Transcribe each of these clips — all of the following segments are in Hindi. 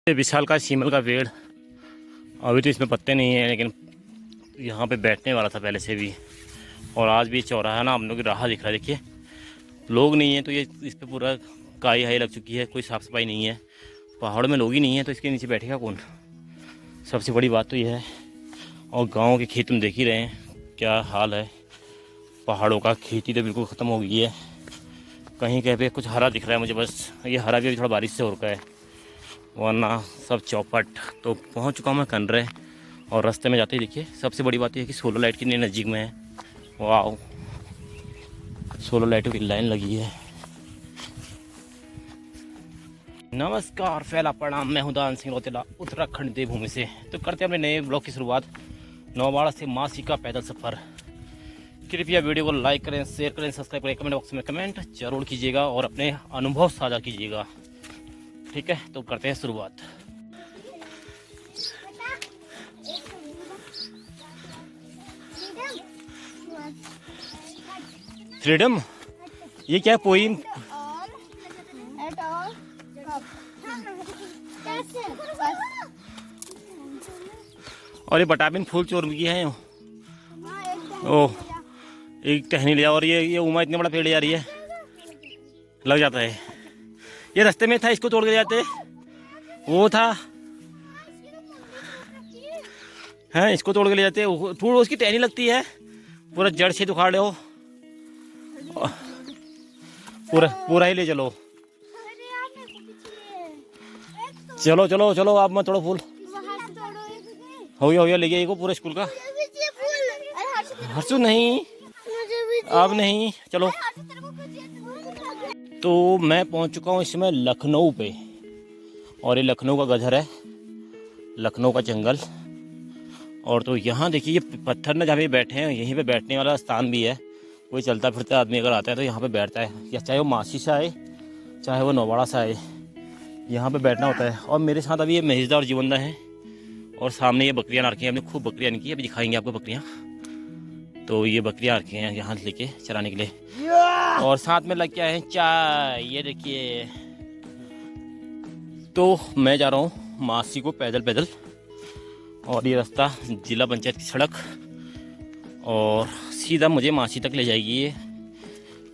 ये विशाल का शीमल का पेड़, अभी तो इसमें पत्ते नहीं हैं, लेकिन यहाँ पे बैठने वाला था पहले से भी। और आज भी चौराहा ना हम लोग की राह दिख रहा है, देखिए लोग नहीं है तो ये इस पे पूरा काई हाई लग चुकी है, कोई साफ़ सफाई नहीं है। पहाड़ में लोग ही नहीं है तो इसके नीचे बैठेगा कौन। सबसे बड़ी बात तो यह है। और गाँव के खेत में देख ही रहे हैं क्या हाल है, पहाड़ों का खेती तो बिल्कुल ख़त्म हो गई है। कहीं कहीं पे कुछ हरा दिख रहा है मुझे, बस ये हरा भी थोड़ा बारिश से हो रखा है, वरना सब चौपट। तो पहुंच चुका हूं मैं कनरे, और रास्ते में जाते ही देखिए सबसे बड़ी बात यह है कि सोलर लाइट कितनी नज़दीक में है। वाह, सोलर लाइटों की लाइन लगी है। नमस्कार, फैला प्रणाम, मैं हूं दान सिंह रोतेला, उत्तराखंड देवभूमि से। तो करते हैं अपने नए ब्लॉग की शुरुआत। नौबाड़ा से मासी का पैदल सफ़र। कृपया वीडियो को लाइक करें, शेयर करें, सब्सक्राइब करें, कमेंट बॉक्स में कमेंट जरूर कीजिएगा और अपने अनुभव साझा कीजिएगा। ठीक है, तो करते हैं शुरुआत। फ्रीडम, ये क्या पोइम? और ये बटाबिन फूल चोर की है। ओह, एक टहनी लिया। और ये उमा इतने बड़ा पेड़ ले जा रही है, लग जाता है। ये रास्ते में था, इसको तोड़ के ले जाते। वो था हैं, इसको तोड़ के ले जाते। थोड़ा उसकी टहनी लगती है, पूरा जड़ से उखाड़ ले हो, पूरा पूरा ही ले चलो। चलो चलो चलो, आप मत तोड़ो फूल। हो गया ले गया इसको पूरा स्कूल का। हर्षू नहीं, अब नहीं, चलो। तो मैं पहुंच चुका हूं इस समय लखनऊ पे, और ये लखनऊ का गजर है, लखनऊ का जंगल। और तो यहाँ देखिए ये पत्थर ना जहाँ पे बैठे हैं, यहीं पे बैठने वाला स्थान भी है। कोई चलता फिरता आदमी अगर आता है तो यहाँ पे बैठता है, या चाहे वो मासी से आए चाहे वो नौबाड़ा से आए, यहाँ पे बैठना होता है। और मेरे साथ अभी ये महेशदा और जीवनदा है, और सामने ये बकरियाँ रखी हैं। हमने खूब बकरियाँ इनकी, अभी दिखाएंगे आपको बकरियाँ। तो ये बकरियाँ रखी हैं यहाँ लेके चराने के लिए, और साथ में लग क्या है चाय, ये देखिए। तो मैं जा रहा हूँ मासी को पैदल पैदल, और ये रास्ता जिला पंचायत की सड़क, और सीधा मुझे मासी तक ले जाएगी। ये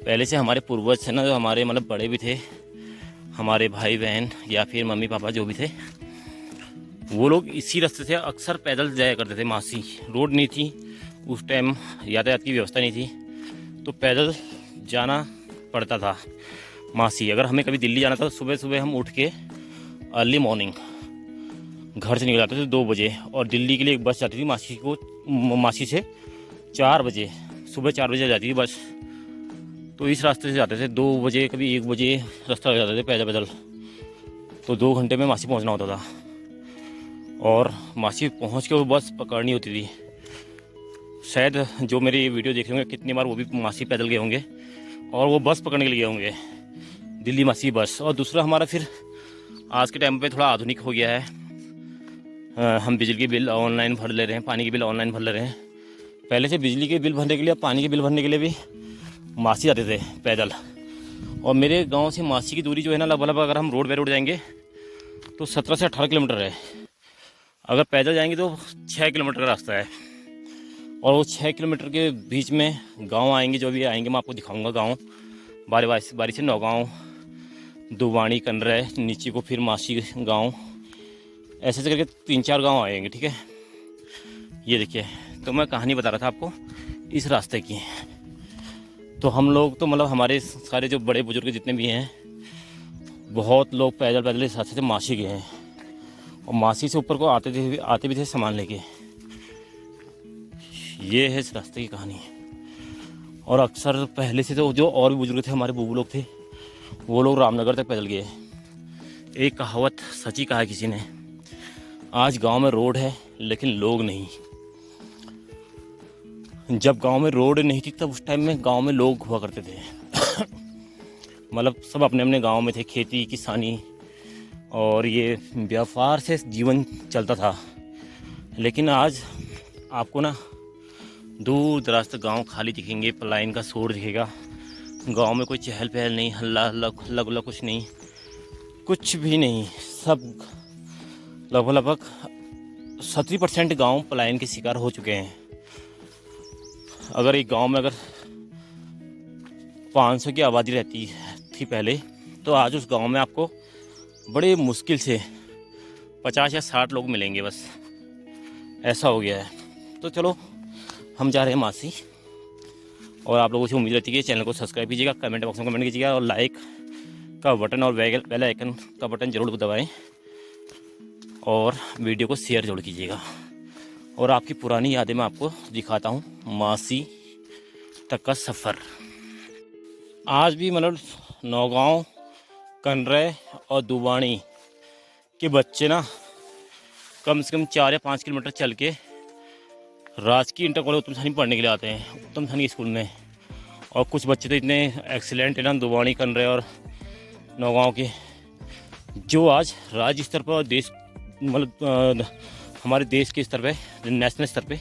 पहले से हमारे पूर्वज थे ना, जो हमारे मतलब बड़े भी थे, हमारे भाई बहन या फिर मम्मी पापा जो भी थे, वो लोग इसी रास्ते से अक्सर पैदल जाया करते थे। मासी, रोड नहीं थी उस टाइम, यातायात की व्यवस्था नहीं थी, तो पैदल जाना पड़ता था मासी। अगर हमें कभी दिल्ली जाना था तो सुबह सुबह हम उठ के अर्ली मॉर्निंग घर से निकल जाते थे 2 बजे, और दिल्ली के लिए एक बस जाती थी मासी से 4 बजे, सुबह 4 बजे जाती थी बस। तो इस रास्ते से जाते थे 2 बजे, कभी 1 बजे रास्ता लग जाते थे पैदल पैदल। तो 2 घंटे में मासी पहुंचना होता था, और मासी पहुंच के वो बस पकड़नी होती थी। शायद जो मेरी वीडियो देख रहे होंगे कितनी बार वो भी मासी पैदल गए होंगे, और वो बस पकड़ने के लिए गए होंगे, दिल्ली मासी बस। और दूसरा हमारा फिर आज के टाइम पे थोड़ा आधुनिक हो गया है, हम बिजली के बिल ऑनलाइन भर ले रहे हैं, पानी के बिल ऑनलाइन भर ले रहे हैं। पहले से बिजली के बिल भरने के लिए, पानी के बिल भरने के लिए भी मासी जाते थे पैदल। और मेरे गांव से मासी की दूरी जो है ना, लगभग अगर हम रोड बाई रोड जाएंगे तो 17 से 18 किलोमीटर है। अगर पैदल जाएंगे तो 6 किलोमीटर का रास्ता है। और वो 6 किलोमीटर के बीच में गांव आएंगे, जो भी आएंगे मैं आपको दिखाऊंगा गांव। बारी से नौगांव, दुवाणी, कनरे, नीचे को फिर मासी गांव, ऐसे करके 3-4 गांव आएंगे। ठीक है, ये देखिए। तो मैं कहानी बता रहा था आपको इस रास्ते की। तो हम लोग तो मतलब हमारे सारे जो बड़े बुजुर्ग जितने भी हैं, बहुत लोग पैदल पैदल इस रास्ते से मासी गए हैं, और मासी से ऊपर को आते भी थे सामान लेके। ये है इस रास्ते की कहानी। और अक्सर पहले से तो जो और भी बुजुर्ग थे, हमारे बूबू लोग थे, वो लोग रामनगर तक पैदल गए। एक कहावत सच्ची कहा किसी ने, आज गांव में रोड है लेकिन लोग नहीं। जब गांव में रोड नहीं थी तब उस टाइम में गांव में लोग हुआ करते थे मतलब सब अपने अपने गांव में थे, खेती किसानी और ये व्यापार से जीवन चलता था। लेकिन आज आपको ना दूर दराज तक गाँव खाली दिखेंगे, पलायन का शोर दिखेगा। गांव में कोई चहल पहल नहीं, हल्ला हल्ला हल्ला गुल्ला कुछ नहीं, कुछ भी नहीं। सब लगभग 70% गांव पलायन के शिकार हो चुके हैं। अगर एक गांव में अगर 500 की आबादी रहती थी पहले, तो आज उस गांव में आपको बड़े मुश्किल से 50 या 60 लोग मिलेंगे, बस ऐसा हो गया है। तो चलो हम जा रहे हैं मासी, और आप लोगों से उम्मीद रहती है कि चैनल को सब्सक्राइब कीजिएगा, कमेंट बॉक्स में कमेंट कीजिएगा, और लाइक का बटन और बेल आइकन का बटन ज़रूर दबाएं, और वीडियो को शेयर जरूर कीजिएगा। और आपकी पुरानी यादें मैं आपको दिखाता हूँ, मासी तक का सफ़र। आज भी मतलब नौगांव, कनरे और दुबाणी के बच्चे ना कम से कम 4 या 5 किलोमीटर चल के राजकीय इंटर कॉलेज उत्तम थानी पढ़ने के लिए आते हैं, उत्तम थानी स्कूल में। और कुछ बच्चे तो इतने एक्सीलेंट है ना, दुबाणी, कनरे और नौगांव के, जो आज राज्य स्तर पर और देश मतलब हमारे देश के स्तर पे, नेशनल स्तर पे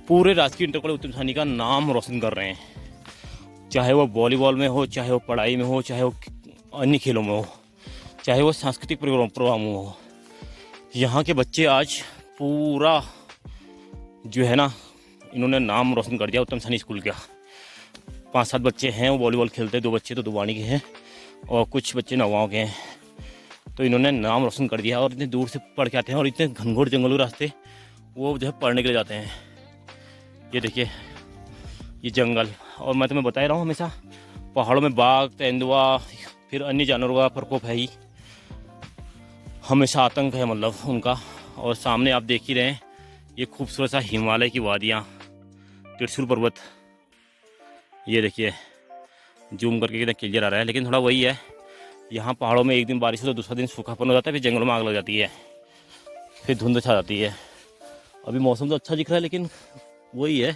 पूरे राजकीय इंटर कॉलेज उत्तम थानी का नाम रोशन कर रहे हैं। चाहे वो वॉलीबॉल में हो, चाहे वो पढ़ाई में हो, चाहे वो अन्य खेलों में हो, चाहे वो सांस्कृतिक प्रोग्राम में हो, यहाँ के बच्चे आज पूरा जो है ना, इन्होंने नाम रोशन कर दिया उत्तम थानी स्कूल का। 5-7 बच्चे हैं वो वॉलीबॉल खेलते हैं, 2 बच्चे तो दुबाणी के हैं और कुछ बच्चे नौगांव के हैं। तो इन्होंने नाम रोशन कर दिया, और इतने दूर से पढ़ के आते हैं, और इतने घनघोर जंगलों रास्ते वो जो है पढ़ने के लिए जाते हैं। ये देखिए ये जंगल, और मैं तुम्हें बता ही रहा हूँ हमेशा पहाड़ों में बाघ, तेंदुआ, फिर अन्य जानवरों का प्रकोप है ही, हमेशा आतंक है मतलब उनका। और सामने आप देख ही रहे हैं ये खूबसूरत सा हिमालय की वादियाँ, त्रिशूल पर्वत, ये देखिए जूम करके कितना क्लियर आ रहा है। लेकिन थोड़ा वही है, यहाँ पहाड़ों में एक दिन बारिश हो तो दूसरा दिन सूखापन हो जाता है, फिर जंगलों में आग लग जाती है, फिर धुंध छा जाती है। अभी मौसम तो अच्छा दिख रहा है, लेकिन वही है,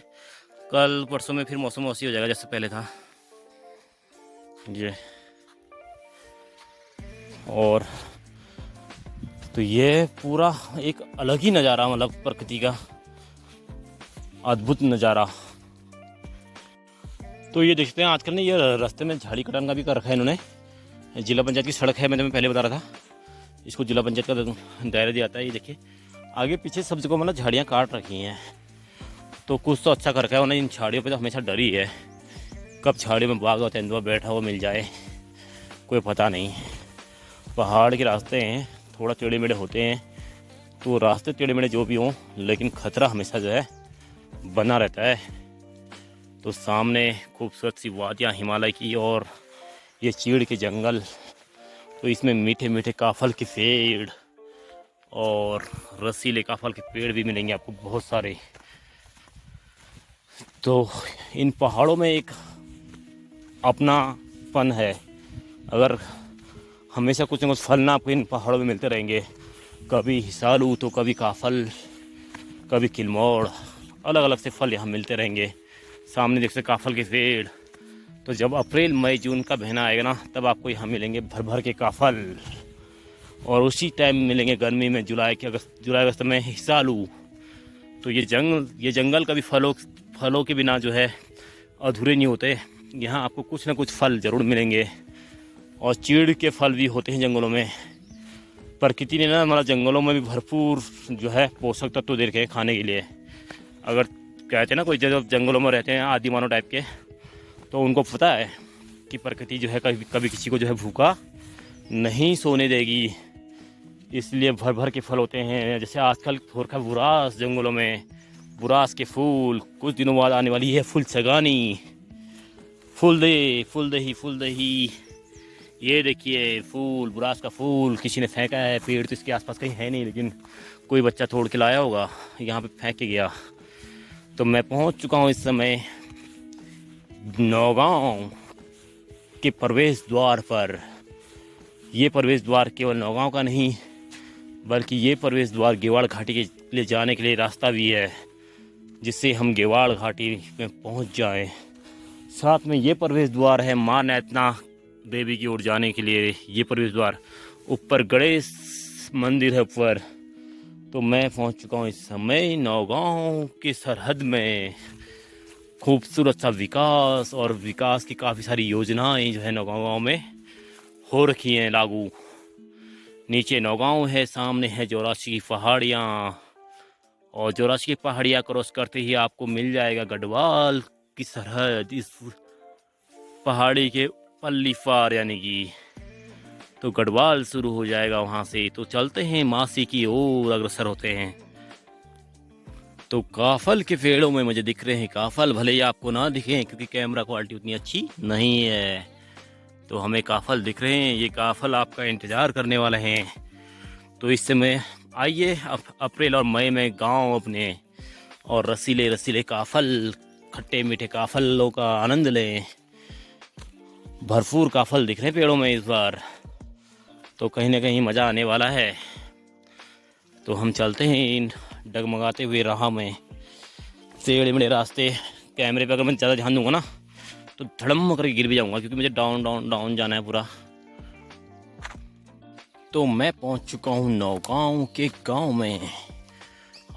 कल परसों में फिर मौसम वैसी हो जाएगा जैसे पहले था ये। और तो ये पूरा एक अलग ही नज़ारा, मतलब प्रकृति का अद्भुत नज़ारा। तो ये देखते हैं आजकल ना ये रास्ते में झाड़ी कटान का भी कर रखा है इन्होंने। जिला पंचायत की सड़क है, मैं तुम्हें पहले बता रहा था, इसको जिला पंचायत का दायरा दिया जाता है। ये देखिए आगे पीछे सब जगह मतलब झाड़ियाँ काट रखी हैं, तो कुछ तो अच्छा कर रखा है, वरना इन झाड़ियों पे तो हमेशा डर ही है, कब झाड़ियों में बाघ और तेंदुआ बैठा हुआ मिल जाए कोई पता नहीं। पहाड़ के रास्ते हैं, थोड़ा टेढ़े मेढ़े होते हैं, तो रास्ते टेढ़े मेढ़े जो भी हों, लेकिन खतरा हमेशा जो है बना रहता है। तो सामने खूबसूरत सी वादियाँ हिमालय की, और ये चीड़ के जंगल, तो इसमें मीठे मीठे काफल के पेड़ और रसीले काफल के पेड़ भी मिलेंगे आपको बहुत सारे। तो इन पहाड़ों में एक अपना फन है, अगर हमेशा कुछ न कुछ फल ना आपको इन पहाड़ों में मिलते रहेंगे, कभी हिसालू तो कभी काफल, कभी किलमोड़, अलग अलग से फल यहाँ मिलते रहेंगे। सामने देख सकते काफल के पेड़, तो जब अप्रैल मई जून का महीना आएगा ना, तब आपको यहाँ मिलेंगे भर भर के काफल, और उसी टाइम मिलेंगे गर्मी में जुलाई अगस्त में हिसालू। तो ये जंगल कभी फलों के बिना जो है अधूरे नहीं होते, यहाँ आपको कुछ ना कुछ फल ज़रूर मिलेंगे। और चीड़ के फल भी होते हैं जंगलों में। प्रकृति ने ना हमारा जंगलों में भी भरपूर जो है पोषक तत्व दे रखे हैं खाने के लिए। अगर कहते हैं ना कोई जब जंगलों में रहते हैं आदि मानव टाइप के, तो उनको पता है कि प्रकृति जो है कभी किसी को जो है भूखा नहीं सोने देगी, इसलिए भर भर के फल होते हैं। जैसे आजकल हो रखा बुरास जंगलों में, बुरास के फूल, कुछ दिनों बाद आने वाली है फूल छगानी, फूल दही। ये देखिए फूल, बुरास का फूल किसी ने फेंका है, पेड़ तो इसके आसपास कहीं है नहीं, लेकिन कोई बच्चा तोड़ के लाया होगा, यहाँ पे फेंक के गया। तो मैं पहुँच चुका हूँ इस समय नौगांव के प्रवेश द्वार पर। ये प्रवेश द्वार केवल नौगांव का नहीं, बल्कि ये प्रवेश द्वार गेवाड़ घाटी के लिए जाने के लिए रास्ता भी है, जिससे हम गेवाड़ घाटी में पहुंच जाएं। साथ में ये प्रवेश द्वार है माँ नैतना देवी की ओर जाने के लिए। ये प्रवेश द्वार ऊपर गणेश मंदिर है ऊपर। तो मैं पहुंच चुका हूँ इस समय नौगांव की सरहद में। खूबसूरत सा विकास, और विकास की काफ़ी सारी योजनाएं जो है नौगांव में हो रखी हैं लागू। नीचे नौगांव है, सामने है जोरासी की पहाड़ियाँ, और जोरासी की पहाड़ियाँ क्रॉस करते ही आपको मिल जाएगा गढ़वाल की सरहद। इस पहाड़ी के पल्ली पार यानी कि तो गढ़वाल शुरू हो जाएगा वहाँ से। तो चलते हैं मासी की ओर अग्रसर होते हैं। तो काफल के पेड़ों में मुझे दिख रहे हैं काफल, भले ही आपको ना दिखें क्योंकि कैमरा क्वालिटी उतनी अच्छी नहीं है, तो हमें काफल दिख रहे हैं। ये काफल आपका इंतज़ार करने वाले हैं। तो इस समय आइए अप्रैल और मई में गांव अपने और रसीले रसीले काफल, खट्टे मीठे काफलों का आनंद लें। भरपूर काफल दिख रहे हैं पेड़ों में इस बार, तो कहीं ना कहीं मज़ा आने वाला है। तो हम चलते हैं इन डगमगाते हुए राह में, टेढ़े मेढ़े रास्ते। कैमरे पे अगर मैं ज़्यादा ध्यान दूंगा ना तो धड़म करके गिर भी जाऊंगा, क्योंकि मुझे डाउन डाउन डाउन जाना है पूरा। तो मैं पहुंच चुका हूं नौगांव के गांव में।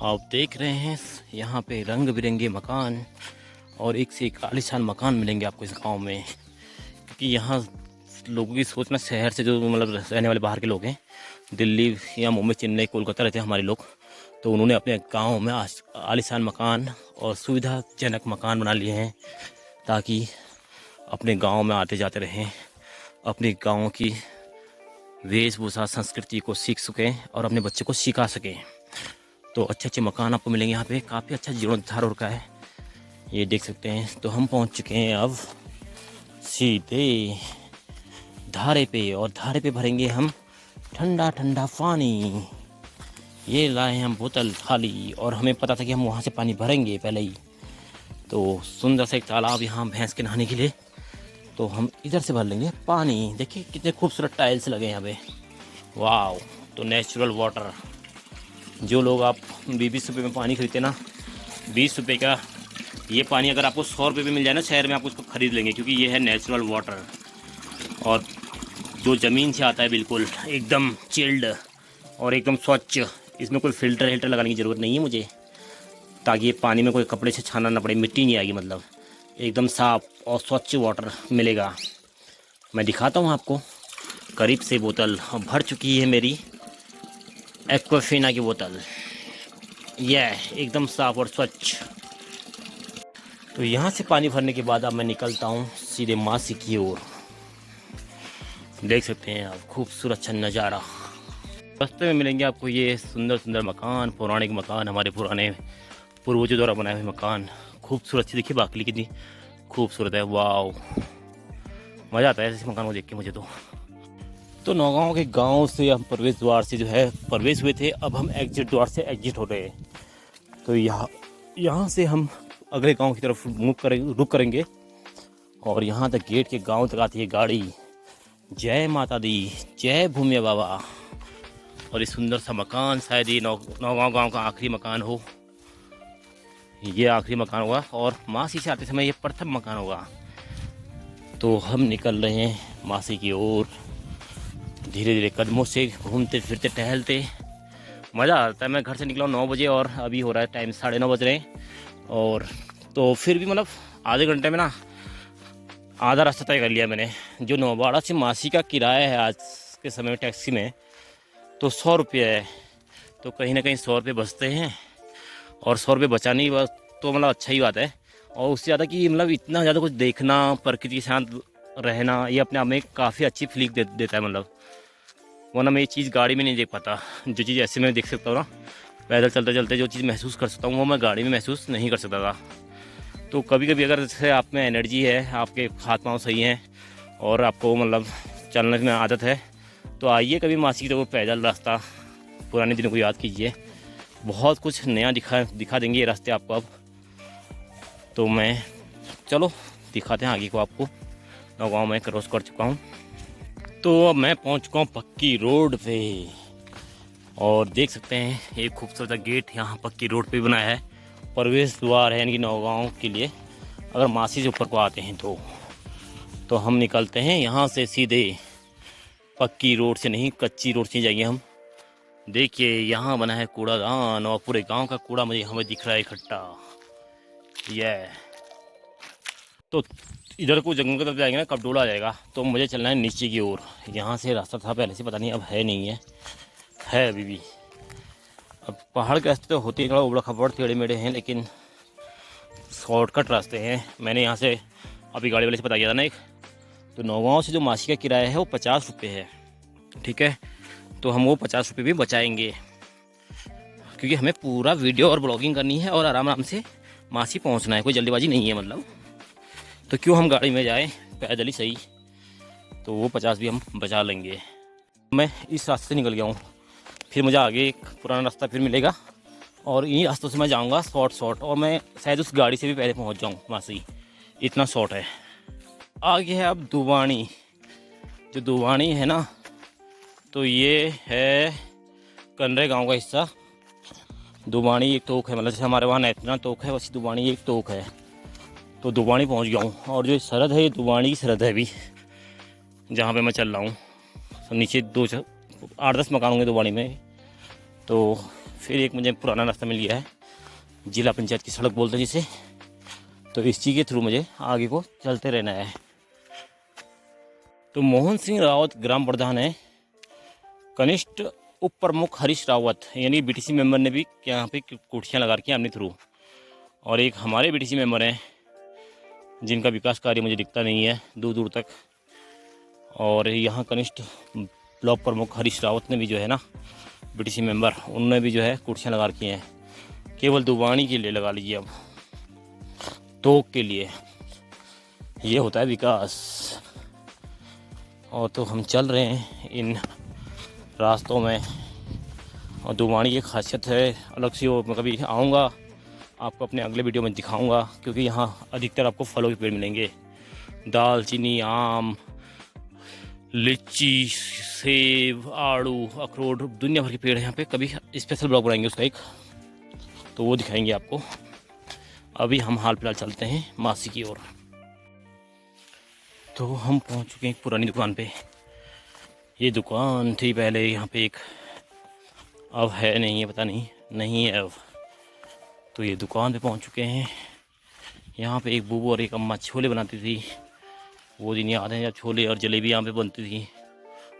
आप देख रहे हैं यहाँ पे रंग बिरंगे मकान और एक से एक आलीशान मकान मिलेंगे आपको इस गांव में, क्योंकि यहाँ लोगों की सोच ना, शहर से जो मतलब रहने वाले बाहर के लोग हैं, दिल्ली या मुंबई चेन्नई कोलकाता रहते हैं हमारे लोग, तो उन्होंने अपने गांव में आलीशान मकान और सुविधाजनक मकान बना लिए हैं, ताकि अपने गांव में आते जाते रहें, अपने गांव की वेशभूषा संस्कृति को सीख सकें और अपने बच्चे को सिखा सकें। तो अच्छे अच्छे मकान आपको मिलेंगे यहाँ पे, काफ़ी अच्छा जीर्णोद्धार हो रखा है, ये देख सकते हैं। तो हम पहुँच चुके हैं अब सीधे धारे पे, और धारे पे भरेंगे हम ठंडा ठंडा पानी। ये लाए हम बोतल खाली, और हमें पता था कि हम वहाँ से पानी भरेंगे पहले ही। तो सुंदर सा एक तालाब यहाँ भैंस के नहाने के लिए, तो हम इधर से भर लेंगे पानी। देखिए कितने खूबसूरत टाइल्स लगे यहाँ पे, वाह। तो नेचुरल वाटर, जो लोग आप 20 रुपये में पानी खरीदते ना, 20 रुपये का ये पानी अगर आपको 100 रुपये में मिल जाए ना शहर में, आप उसको ख़रीद लेंगे, क्योंकि ये है नेचुरल वाटर और जो ज़मीन से आता है, बिल्कुल एकदम चिल्ड और एकदम स्वच्छ। इसमें कोई फ़िल्टर लगाने की ज़रूरत नहीं है मुझे, ताकि ये पानी में कोई कपड़े से छाना ना पड़े, मिट्टी नहीं आएगी, मतलब एकदम साफ़ और स्वच्छ वाटर मिलेगा। मैं दिखाता हूँ आपको करीब से। बोतल भर चुकी है मेरी एक्वाफिना की बोतल, यह एकदम साफ़ और स्वच्छ। तो यहाँ से पानी भरने के बाद अब मैं निकलता हूँ सीधे मासी की ओर। देख सकते हैं आप खूबसूरत सा नज़ारा। रास्ते में मिलेंगे आपको ये सुंदर सुंदर मकान, पौराणिक मकान, हमारे पुराने पूर्वजों द्वारा बनाए हुए मकान। खूबसूरत सी देखिए बाकली कितनी खूबसूरत है, वाह, मज़ा आता है ऐसे मकान को देख के मुझे तो नौगांव के गांव से हम प्रवेश द्वार से जो है प्रवेश हुए थे, अब हम एग्जिट द्वार से एग्जिट हो रहे हैं। तो यहाँ से हम अगले गांव की तरफ रुक करेंगे, और यहाँ तक गेट के गांव तक आती है गाड़ी। जय माता दी, जय भूमिया बाबा। और ये सुंदर सा मकान, शायद ये नौगांव गांव का आखिरी मकान हो, ये आखिरी मकान होगा, और मासी से आते समय ये प्रथम मकान होगा। तो हम निकल रहे हैं मासी की ओर धीरे धीरे कदमों से, घूमते फिरते टहलते, मज़ा आता है। मैं घर से निकला 9 बजे और अभी हो रहा है टाइम 9:30 बज रहे हैं, और तो फिर भी मतलब आधे घंटे में ना आधा रास्ता तय कर लिया मैंने। जो नौबाड़ा से मासी का किराया है आज के समय में टैक्सी में, तो 100 रुपये है। तो कहीं ना कहीं 100 रुपये बचते हैं, और 100 रुपये बचाने की बात तो मतलब अच्छा ही बात है। और उससे ज़्यादा कि मतलब इतना ज़्यादा कुछ देखना, प्रकृति के साथ रहना, ये अपने आप में काफ़ी अच्छी फीलिंग देता है, मतलब वरना मैं ये चीज़ गाड़ी में नहीं देख पाता। जो चीज़ ऐसे मैं देख सकता हूँ ना, पैदल चलते चलते जो चीज़ महसूस कर सकता हूँ, वो मैं गाड़ी में महसूस नहीं कर सकता था। तो कभी कभी अगर जैसे आप में एनर्जी है, आपके हाथ पाँव सही हैं, और आपको मतलब चलने में आदत है, तो आइए कभी मासी की तरफ पैदल रास्ता, पुराने दिनों को याद कीजिए। बहुत कुछ नया दिखा देंगे ये रास्ते आपको अब। तो मैं चलो दिखाते हैं आगे को आपको। नौगांव में क्रॉस कर चुका हूँ, तो अब मैं पहुँच चुका हूँ पक्की रोड पे, और देख सकते हैं एक खूबसूरत गेट यहाँ पक्की रोड पे बनाया है, प्रवेश द्वार है यानी कि नौगांव के लिए अगर मासी से ऊपर को आते हैं तो हम निकलते हैं यहाँ से सीधे पक्की रोड से नहीं, कच्ची रोड से जाएंगे हम। देखिए यहाँ बना है कूड़ादान, और पूरे गांव का कूड़ा मुझे हमें दिख रहा है इकट्ठा। तो इधर को जंगल की तरफ जाएंगे ना, कपडोला आ जाएगा, तो मुझे चलना है नीचे की ओर। यहाँ से रास्ता था पहले से, पता नहीं अब है नहीं है अभी भी। अब पहाड़ के रास्ते तो होते हैं थोड़ा उबड़ खबड़ टेढ़े मेढ़े हैं, लेकिन शॉर्टकट रास्ते हैं। मैंने यहाँ से अभी गाड़ी वाले से पता किया था ना एक, तो नौगांव से जो मासी का किराया है वो 50 रुपये है, ठीक है। तो हम वो 50 रुपये भी बचाएंगे, क्योंकि हमें पूरा वीडियो और ब्लॉगिंग करनी है और आराम आराम से मासी पहुँचना है, कोई जल्दीबाजी नहीं है मतलब। तो क्यों हम गाड़ी में जाएँ, पैदल ही सही। तो वो 50 भी हम बचा लेंगे। मैं इस रास्ते से निकल गया हूँ, फिर मुझे आगे एक पुराना रास्ता फिर मिलेगा और इन्हीं रास्तों से मैं जाऊँगा शॉर्ट, और मैं शायद उस गाड़ी से भी पहले पहुँच जाऊँ मासी, इतना शॉर्ट है। आगे है अब दुवानी। जो दुवानी है ना, तो ये है कनरे गांव का हिस्सा। दुवानी एक तोक है, मतलब जैसे हमारे वहाँ नैतना तोक है, वैसी दुवानी एक तोक है। तो दुवानी पहुँच गया हूँ, और जो सरहद है ये दुवानी की सरहद है अभी, जहाँ पे मैं चल रहा हूँ। तो नीचे 8-10 मकान होंगे दुवानी में। तो फिर एक मुझे पुराना रास्ता मिल गया है, जिला पंचायत की सड़क बोलते हैं जिसे। तो इसी के थ्रू मुझे आगे को चलते रहना है। तो मोहन सिंह रावत ग्राम प्रधान है, कनिष्ठ उप प्रमुख हरीश रावत यानी बीटीसी मेंबर ने भी यहाँ पे कुर्सियाँ लगा रखी हैं अपने थ्रू। और एक हमारे बीटीसी मेंबर हैं जिनका विकास कार्य मुझे दिखता नहीं है दूर दूर तक। और यहाँ कनिष्ठ ब्लॉक प्रमुख हरीश रावत ने भी जो है ना बीटीसी मेंबर, उन्होंने भी जो है कुर्सियाँ लगा रखी हैं, केवल दुवानी के लिए लगा लीजिए। अब तोक के लिए ये होता है विकास। और तो हम चल रहे हैं इन रास्तों में, और दुवानी की खासियत है अलग सी, वो मैं कभी आऊँगा आपको अपने अगले वीडियो में दिखाऊंगा, क्योंकि यहाँ अधिकतर आपको फलों के पेड़ मिलेंगे। दालचीनी, आम, लीची, सेब, आड़ू, अखरोट, दुनिया भर के पेड़ हैं यहाँ पे। कभी स्पेशल ब्लॉग बनाएंगे उसका एक, तो वो दिखाएंगे आपको। अभी हम हाल फिलहाल चलते हैं मासी की ओर। तो हम पहुँच चुके हैं एक पुरानी दुकान पे। ये दुकान थी पहले यहाँ पे एक, अब है नहीं है, पता नहीं है अब। तो ये दुकान पे पहुँच चुके हैं। यहाँ पे एक बूबू और एक अम्मा छोले बनाती थी, वो दिन याद है, जब छोले और जलेबी यहाँ पे बनती थी।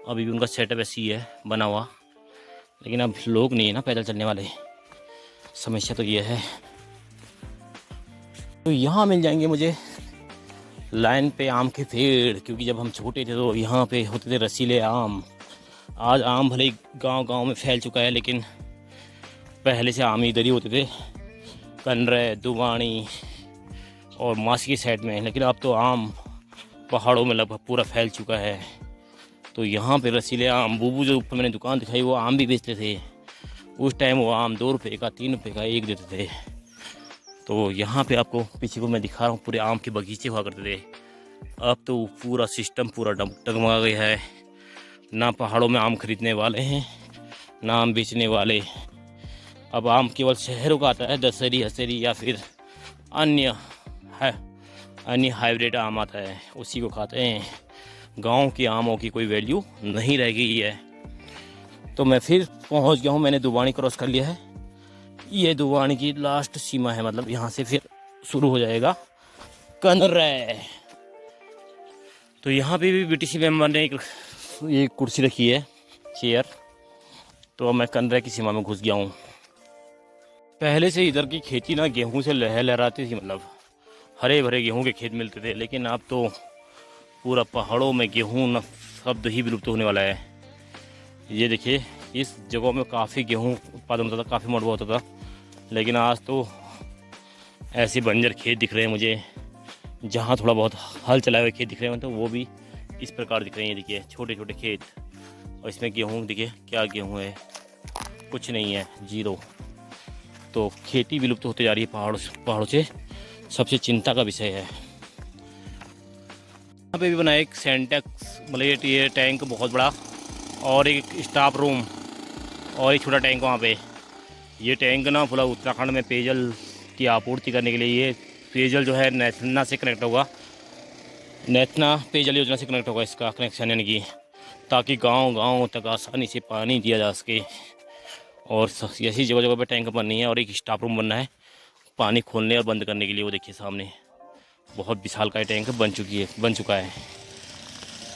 अभी भी उनका सेटअप ऐसी है बना हुआ, लेकिन अब लोग नहीं है ना पैदल चलने वाले, समस्या तो ये है। तो यहाँ मिल जाएंगे मुझे लाइन पे आम के पेड़, क्योंकि जब हम छोटे थे तो यहाँ पे होते थे रसीले आम। आज आम भले ही गांव गांव में फैल चुका है, लेकिन पहले से आम इधर ही होते थे, कनरे, दुवानी और मासी की साइड में। लेकिन अब तो आम पहाड़ों में लगभग पूरा फैल चुका है। तो यहाँ पे रसीले आम, बूबू जो ऊपर मैंने दुकान दिखाई वो आम भी बेचते थे। उस टाइम वो आम 2 रुपये का, 3 रुपये का एक देते थे। तो यहाँ पे आपको पीछे को मैं दिखा रहा हूँ, पूरे आम के बगीचे हुआ करते थे। अब तो पूरा सिस्टम पूरा डगमगा गया है, ना पहाड़ों में आम खरीदने वाले हैं ना आम बेचने वाले। अब आम केवल शहरों का आता है, दशहरी, हसेरी या फिर अन्य हाइब्रिड आम आता है, उसी को खाते हैं। गांव के आमों की कोई वैल्यू नहीं रह गई है। तो मैं फिर पहुंच गया हूं, मैंने दुवानी क्रॉस कर लिया है। ये दुवानी की लास्ट सीमा है, मतलब यहाँ से फिर शुरू हो जाएगा कनरे। तो यहाँ पे भी बीटीसी मेंबर ने एक कुर्सी रखी है, चेयर। तो अब मैं कनरे की सीमा में घुस गया हूँ। पहले से इधर की खेती ना गेहूं से लहराती थी, मतलब हरे भरे गेहूं के खेत मिलते थे। लेकिन अब तो पूरा पहाड़ों में गेहूं न शब्द ही विलुप्त होने वाला है। ये देखिए, इस जगहों में काफ़ी गेहूं उत्पादन होता था, काफ़ी मड़वा होता था। लेकिन आज तो ऐसे बंजर खेत दिख रहे हैं मुझे, जहाँ थोड़ा बहुत हल चलाए हुए खेत दिख रहे हैं, तो वो भी इस प्रकार दिख रहे हैं। देखिए छोटे छोटे खेत, और इसमें गेहूँ देखिए क्या गेहूँ है, कुछ नहीं है, जीरो। तो खेती विलुप्त होते जा रही है पहाड़ों से, सबसे चिंता का विषय है। यहाँ पे भी बना एक सेंटेक्स, मतलब ये टैंक बहुत बड़ा, और एक स्टाफ रूम और एक छोटा टैंक वहाँ पे। ये टैंक ना पूरा उत्तराखंड में पेयजल की आपूर्ति करने के लिए, ये पेयजल जो है नैथना से कनेक्ट होगा, नैथना पेयजल योजना से कनेक्ट होगा इसका कनेक्शन, यानी कि ताकि गांव तक आसानी से पानी दिया जा सके। और ऐसी जगह जगह पे टैंक बननी है, और एक स्टाफ रूम बनना है पानी खोलने और बंद करने के लिए। वो देखिए सामने बहुत विशालकाय टैंक बन चुका है।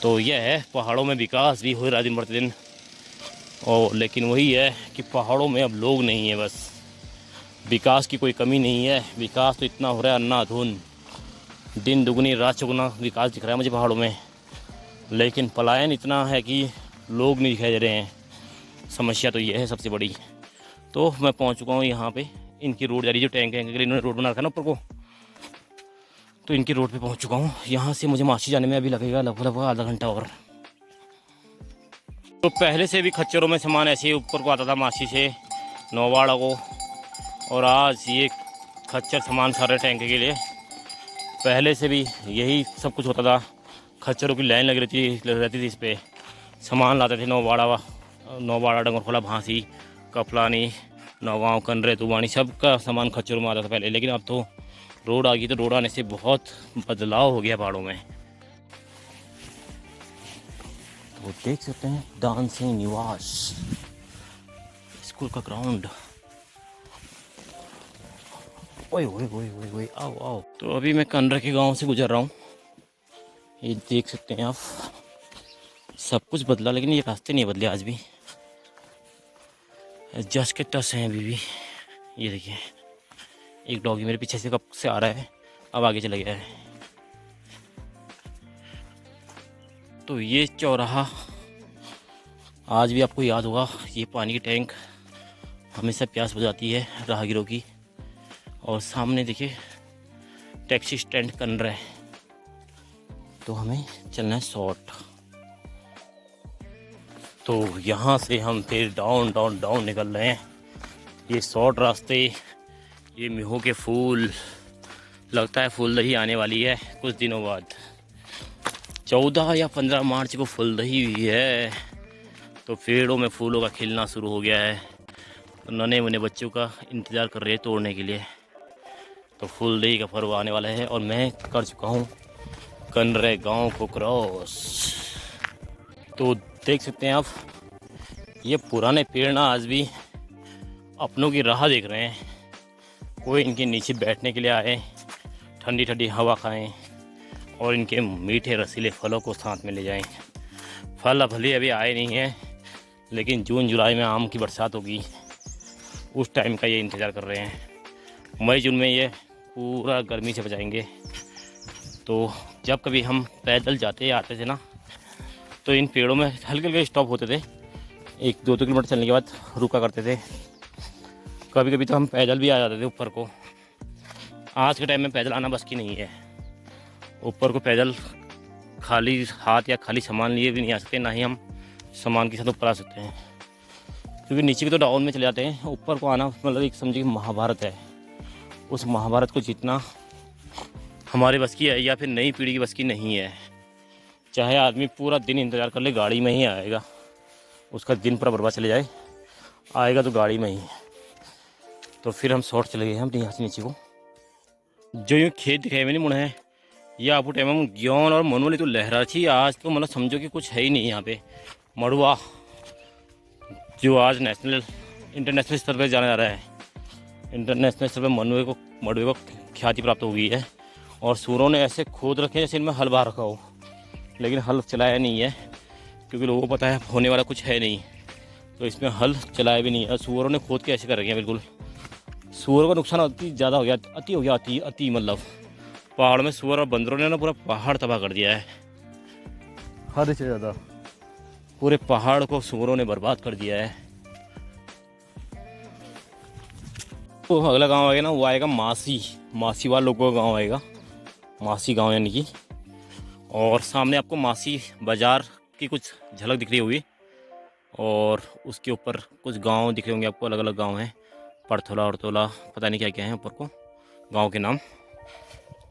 तो यह है, पहाड़ों में विकास भी हो रहा है दिन प्रतिदिन। और लेकिन वही है कि पहाड़ों में अब लोग नहीं है। बस विकास की कोई कमी नहीं है, विकास तो इतना हो रहा है अन्धाधुन, दिन दुगनी रात चौगुना विकास दिख रहा है मुझे पहाड़ों में। लेकिन पलायन इतना है कि लोग नहीं दिखाई दे रहे हैं। समस्या तो ये है सबसे बड़ी। तो मैं पहुंच चुका हूँ यहाँ पे। इनकी रोड जा रही है, जो टैंक के लिए इन्होंने रोड बना रखा है ना ऊपर को, तो इनकी रोड पे पहुंच चुका हूँ। यहाँ से मुझे मासी जाने में अभी लगेगा लगभग आधा घंटा और। तो पहले से भी खच्चरों में सामान ऐसे ही ऊपर को आता था मासी से नौवाड़ा को, और आज ये खच्चर सामान सारे टैंक के लिए। पहले से भी यही सब कुछ होता था, खच्चरों की लाइन लगी रहती थी इस पर। सामान लाते थे नौवाड़ा डंगरखोला भांसी कपलानी नौगांव कनरे दुबानी, सब का सामान खच्चरों में आता था पहले। लेकिन अब तो रोड आ गई, तो रोड आने से बहुत बदलाव हो गया पहाड़ों में। तो देख सकते हैं डांसिंग निवास स्कूल का ग्राउंड। ओए ओए ओए ओए ओए, आओ आओ। तो अभी मैं कनरे के गांव से गुजर रहा हूँ। ये देख सकते हैं आप, सब कुछ बदला लेकिन ये रास्ते नहीं बदले आज भी। जस के टस हैं अभी भी। ये देखिए, एक डॉगी मेरे पीछे से कब से आ रहा है, अब आगे चला गया है। तो ये चौराहा आज भी आपको याद होगा, ये पानी की टैंक हमेशा प्यास बुझाती है राहगीरों की। और सामने देखिए टैक्सी स्टैंड कनरा है। तो हमें चलना है शॉर्ट। तो यहाँ से हम फिर डाउन डाउन डाउन निकल रहे हैं। ये शॉर्ट रास्ते, ये मिहो के फूल, लगता है फूलदही आने वाली है कुछ दिनों बाद। 14 या 15 मार्च को फूलदही हुई है, तो पेड़ों में फूलों का खिलना शुरू हो गया है। तो नन्हे मुन्ने बच्चों का इंतज़ार कर रहे हैं तोड़ने के लिए। तो फूलदही का पर्व आने वाला है और मैं कर चुका हूँ कनरे गांव को क्रॉस। तो देख सकते हैं आप, ये पुराने पेड़ ना आज भी अपनों की राह देख रहे हैं। कोई इनके नीचे बैठने के लिए आए, ठंडी ठंडी हवा खाएं और इनके मीठे रसीले फलों को साथ में ले जाएं। फल भले अभी आए नहीं हैं, लेकिन जून जुलाई में आम की बरसात होगी, उस टाइम का ये इंतज़ार कर रहे हैं। मई जून में ये पूरा गर्मी से बचाएंगे। तो जब कभी हम पैदल जाते आते थे ना, तो इन पेड़ों में हल्के हल्के स्टॉप होते थे। 1-2 किलोमीटर चलने के बाद रुका करते थे। कभी कभी तो हम पैदल भी आ जाते थे ऊपर को। आज के टाइम में पैदल आना बस की नहीं है। ऊपर को पैदल खाली हाथ या खाली सामान लिए भी नहीं आ सकते, ना ही हम सामान के साथ ऊपर आ सकते हैं, क्योंकि नीचे की तो डाउन में चले जाते हैं। ऊपर को आना मतलब एक समझिए महाभारत है। उस महाभारत को जीतना हमारे बस की है या फिर नई पीढ़ी की बस की नहीं है। चाहे आदमी पूरा दिन इंतज़ार कर ले, गाड़ी में ही आएगा। उसका दिन पूरा बर्बाद चले जाए, आएगा तो गाड़ी में ही। तो फिर हम शॉर्ट चले गए हम यहाँ से नीचे को। जो यूँ खेत दिखाए मैंने मुड़ा है, ये आपको टाइम हम ज्ञान और मनोली तो लहरा थी। आज तो मतलब समझो कि कुछ है ही नहीं यहाँ पे। मड़ुआ जो आज इंटरनेशनल स्तर पर जाना जा रहा है, इंटरनेशनल स्तर पर मड़ुए को ख्याति प्राप्त हो गई है। और सूरों ने ऐसे खोद रखे जैसे इनमें हल बार रखा हो, लेकिन हल चलाया नहीं है, क्योंकि लोगों को पता है होने वाला कुछ है नहीं, तो इसमें हल चलाया भी नहीं है। सूअरों ने खोद के ऐसे कर रखे हैं बिल्कुल। सूअरों का नुकसान अति ज़्यादा हो गया, अति हो गया, अति मतलब पहाड़ में सूअर और बंदरों ने ना पूरा पहाड़ तबाह कर दिया है। हद से ज़्यादा पूरे पहाड़ को सूअरों ने बर्बाद कर दिया है। तो अगला गांव आएगा ना, वो आएगा मासीवाल लोगों का गांव आएगा, मासी गांव यानी कि। और सामने आपको मासी बाज़ार की कुछ झलक दिख रही होगी, और उसके ऊपर कुछ गांव दिख रहे होंगे आपको, अलग अलग गांव हैं। परथोला औरतोला पता नहीं क्या क्या है ऊपर को गांव के नाम।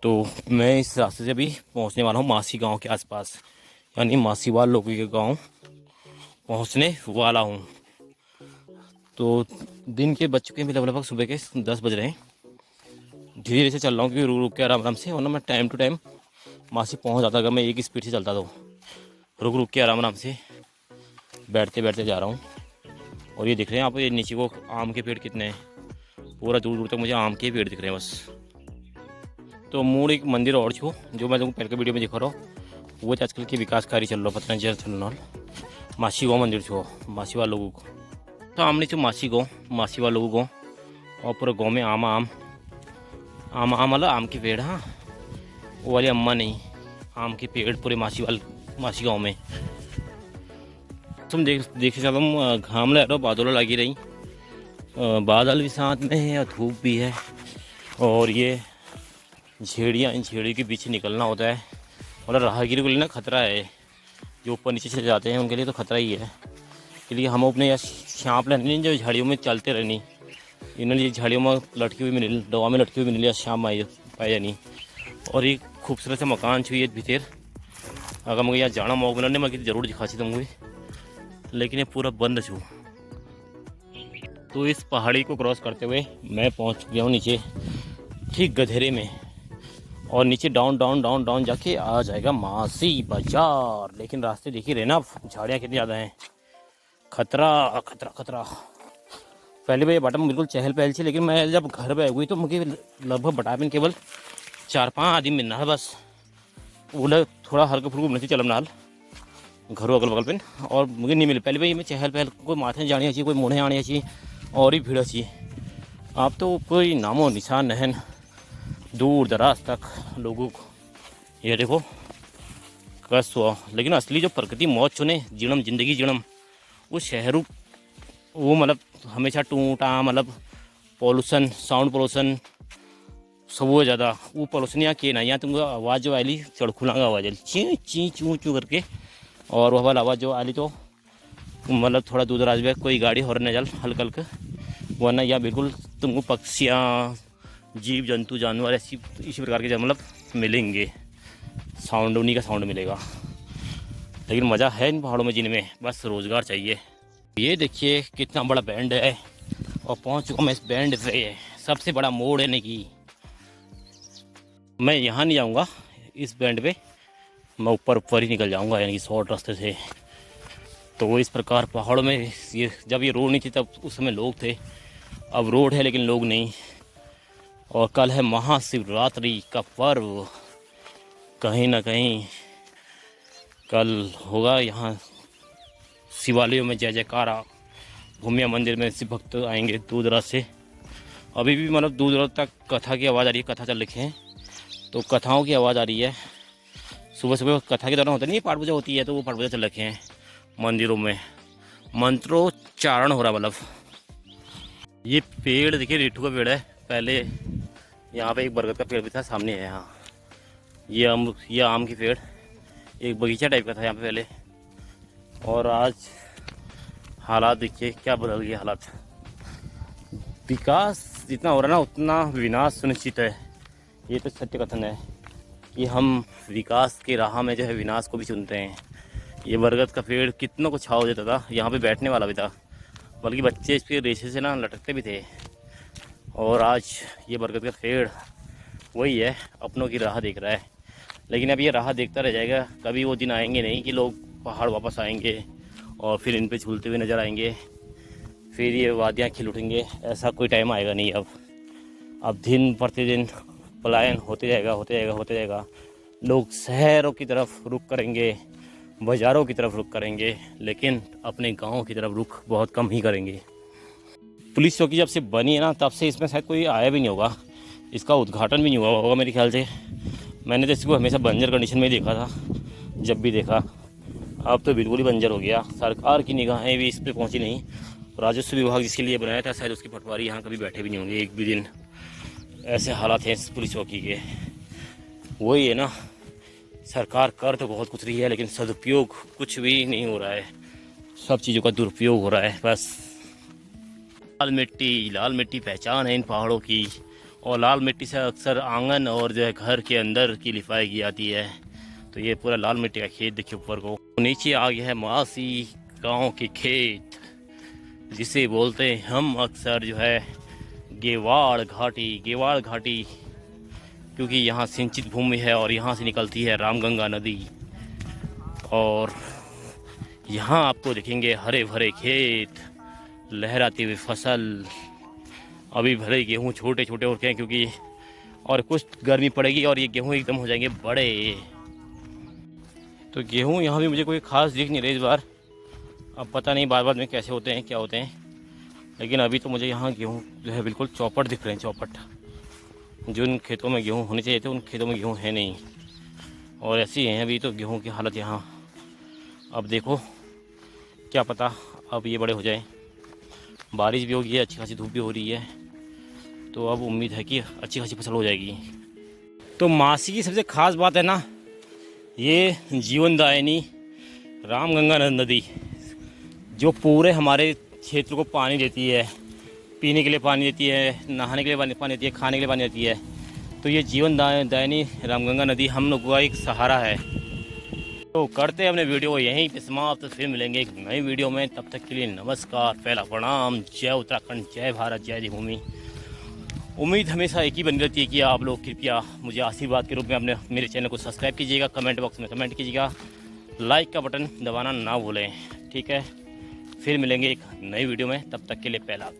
तो मैं इस रास्ते से भी पहुंचने वाला हूं मासी गांव के आसपास, यानी मासीवाल लोगों के गांव पहुंचने वाला हूं। तो दिन के बज चुके हैं लगभग सुबह के 10 बज रहे हैं। धीरे धीरे से चल रहा हूँ, क्योंकि रुक रुक के आराम से, वरना मैं टाइम टू टाइम मासी पहुँच जाता अगर मैं एक ही स्पीड से चलता। तो रुक रुक के आराम से बैठते बैठते जा रहा हूँ। और ये दिख रहे हैं आप, ये नीचे को आम के पेड़ कितने हैं, पूरा दूर दूर तक मुझे आम के पेड़ दिख रहे हैं बस। तो मूड एक मंदिर और छो जो मैं तुमको पहले के वीडियो में दिखा रहा हूँ, वो आजकल की विकास कार्य चल रहा पता नहीं चल मासी गाँव मंदिर छो मासी वाला लोगों को सामने छो मासी वाला लोगों को। और पूरे गाँव में आम वाला आम के पेड़। हाँ वो वाली अम्मा नहीं, आम के पेड़ पूरे मासी गाँव में। तुम देखे चलो घाम लग रहा, बादल लगी रही, बादल भी साथ में है और धूप भी है। और ये झेड़ियाँ, इन झेड़ी के बीच निकलना होता है, मतलब राहगीर के लिए ना खतरा है। जो ऊपर नीचे चले जाते हैं उनके लिए तो खतरा ही है। इसलिए हम अपने यहाँ सांप लेने जो झाड़ियों में चलते रहनी, इन्होंने झाड़ियों में लटकी हुई मिली, दवा में लटकी हुई मिली शाम पाई जानी। और एक खूबसूरत सा मकान छुई भीतर, अगर मुझे यहाँ जाना मौका मिलने मैं जरूर दिखाती तुमको, लेकिन ये पूरा बंद छू। तो इस पहाड़ी को क्रॉस करते हुए मैं पहुँच गया हूँ नीचे ठीक गधेरे में, और नीचे डाउन जाके आ जाएगा मासी बाजार। लेकिन रास्ते देखिए रहे ना, झाड़ियाँ कितनी ज़्यादा हैं, खतरा खतरा खतरा। पहले भाई बाटा में बिल्कुल चहल पहल थी, लेकिन मैं जब घर पे हुई तो मुझे लगभग बटा में केवल 4-5 आदमी मिलना है बस। वो थोड़ा हल्का फुल्का घूमने से चलम नाल घरों अगल बगल पे, और मुझे नहीं मिले। पहले भाई मैं चहल पहल कोई माथे जाने चाहिए, कोई मुँहे आने चाहिए, और ही भीड़ चाहिए। आप तो कोई नामो निशान नहीं, दूर दराज तक लोगों को ये देखो कस हुआ। लेकिन असली जो प्रकृति मौत चुने जीणम जिंदगी जीणम, वो शहरों वो मतलब हमेशा टूटा, मतलब पॉल्यूशन, साउंड पॉल्यूशन सब वो ज़्यादा। वो पॉल्यूशन यहाँ के ना, यहाँ तुमको आवाज़ जो आली चढ़खुलांगा आवाज़ आली ची ची चू चू करके, और वह वाला आवाज़ जो आली तो मतलब थोड़ा दूर दराज में कोई गाड़ी हॉर्न न चल हल्का हल्का, वरना यहाँ बिल्कुल तुमको पक्षियाँ, जीव जंतु, जानवर इसी प्रकार के मतलब मिलेंगे। साउंड उन्हीं का साउंड मिलेगा। लेकिन मज़ा है इन पहाड़ों में जिनमें बस रोज़गार चाहिए। ये देखिए कितना बड़ा बैंड है, और पहुंच चुका मैं इस बैंड पे, सबसे बड़ा मोड़ है नहीं। मैं यहाँ नहीं जाऊँगा इस बैंड पे, मैं ऊपर ही निकल जाऊँगा, यानी कि शॉर्ट रास्ते से। तो इस प्रकार पहाड़ों में ये जब ये रोड नहीं थी तब उस समय लोग थे, अब रोड है लेकिन लोग नहीं। और कल है महाशिवरात्रि का पर्व, कहीं ना कहीं कल होगा यहाँ शिवालयों में जय जयकारा। भूमिया मंदिर में शिव भक्त आएंगे दूर दराज से। अभी भी मतलब दूर दराज तक कथा की आवाज़ आ रही है, कथा चल रखी है तो कथाओं की आवाज़ आ रही है। सुबह सुबह कथा के दौरान होता नहीं, पाठ पूजा होती है, तो वो पाठ पूजा चल रखे हैं मंदिरों में, मंत्रोच्चारण हो रहा। मतलब ये पेड़ देखिए रीठू का पेड़ है। पहले यहाँ पे एक बरगद का पेड़ भी था, सामने है यहाँ। ये आम की पेड़, एक बगीचा टाइप का था यहाँ पे पहले। और आज हालात देखिए क्या बदल गए हालात। विकास जितना हो रहा है ना उतना विनाश सुनिश्चित है, ये तो सत्य कथन है कि हम विकास की राह में जो है विनाश को भी चुनते हैं। ये बरगद का पेड़ कितनों को छाव देता था, यहाँ पे बैठने वाला भी था, बल्कि बच्चे इसके रेशे से ना लटकते भी थे। और आज ये बरगद का पेड़ वही है, अपनों की राह देख रहा है। लेकिन अब ये राह देखता रह जाएगा, कभी वो दिन आएंगे नहीं कि लोग पहाड़ वापस आएंगे और फिर इन पे झूलते हुए नज़र आएंगे, फिर ये वादियाँ खिल उठेंगे। ऐसा कोई टाइम आएगा नहीं अब दिन प्रतिदिन पलायन होते जाएगा। लोग शहरों की तरफ रुख करेंगे, बाज़ारों की तरफ रुख करेंगे, लेकिन अपने गाँव की तरफ रुख बहुत कम ही करेंगे। पुलिस चौकी जब से बनी है ना तब से इसमें शायद कोई आया भी नहीं होगा, इसका उद्घाटन भी नहीं हुआ होगा मेरे ख्याल से। मैंने तो इसको हमेशा बंजर कंडीशन में ही देखा था जब भी देखा, अब तो बिल्कुल ही बंजर हो गया। सरकार की निगाहें भी इस पर पहुंची नहीं। राजस्व विभाग जिसके लिए बनाया था शायद उसकी पटवारी यहाँ कभी बैठे भी नहीं होंगे एक भी दिन। ऐसे हालात हैं इस पुलिस चौकी के। वही है ना, सरकार कर तो बहुत कुछ रही है लेकिन सदुपयोग कुछ भी नहीं हो रहा है, सब चीज़ों का दुरुपयोग हो रहा है बस। लाल मिट्टी पहचान है इन पहाड़ों की, और लाल मिट्टी से अक्सर आंगन और जो है घर के अंदर की लिपाई की जाती है। तो ये पूरा लाल मिट्टी का खेत देखिए ऊपर को। नीचे आ गया है मासी गांव के खेत, जिसे बोलते हैं हम अक्सर जो है गेवाड़ घाटी, क्योंकि यहाँ सिंचित भूमि है और यहाँ से निकलती है रामगंगा नदी। और यहाँ आपको दिखेंगे हरे भरे खेत, लहराती हुई फसल। अभी भले गेहूँ छोटे छोटे हो रखे हैं क्योंकि और कुछ गर्मी पड़ेगी और ये गेहूँ एकदम हो जाएंगे बड़े। तो गेहूँ यहाँ भी मुझे कोई ख़ास दिख नहीं रही इस बार। अब पता नहीं बाद में कैसे होते हैं क्या होते हैं, लेकिन अभी तो मुझे यहाँ गेहूँ जो है बिल्कुल चौपट दिख रहे हैं, चौपट। जिन खेतों में गेहूँ होने चाहिए थे उन खेतों में गेहूँ है नहीं, और ऐसी हैं अभी तो गेहूँ की हालत यहाँ। अब देखो क्या पता अब ये बड़े हो जाएं, बारिश भी होगी, अच्छी खासी धूप भी हो रही है, तो अब उम्मीद है कि अच्छी खासी फसल हो जाएगी। तो मासी की सबसे ख़ास बात है ना, ये जीवनदायिनी रामगंगा नदी जो पूरे हमारे क्षेत्र को पानी देती है, पीने के लिए पानी देती है, नहाने के लिए पानी देती है, खाने के लिए पानी देती है। तो ये जीवनदायिनी रामगंगा नदी हम लोगों का एक सहारा है। तो करते हैं अपने वीडियो को यहीं पे समाप्त, फिर मिलेंगे एक नई वीडियो में। तब तक के लिए नमस्कार, पहला प्रणाम, जय उत्तराखंड, जय भारत, जय देवभूमि। उम्मीद हमेशा एक ही बनी रहती है कि आप लोग कृपया मुझे आशीर्वाद के रूप में अपने मेरे चैनल को सब्सक्राइब कीजिएगा, कमेंट बॉक्स में कमेंट कीजिएगा, लाइक का बटन दबाना ना भूलें। ठीक है, फिर मिलेंगे एक नई वीडियो में, तब तक के लिए पहला।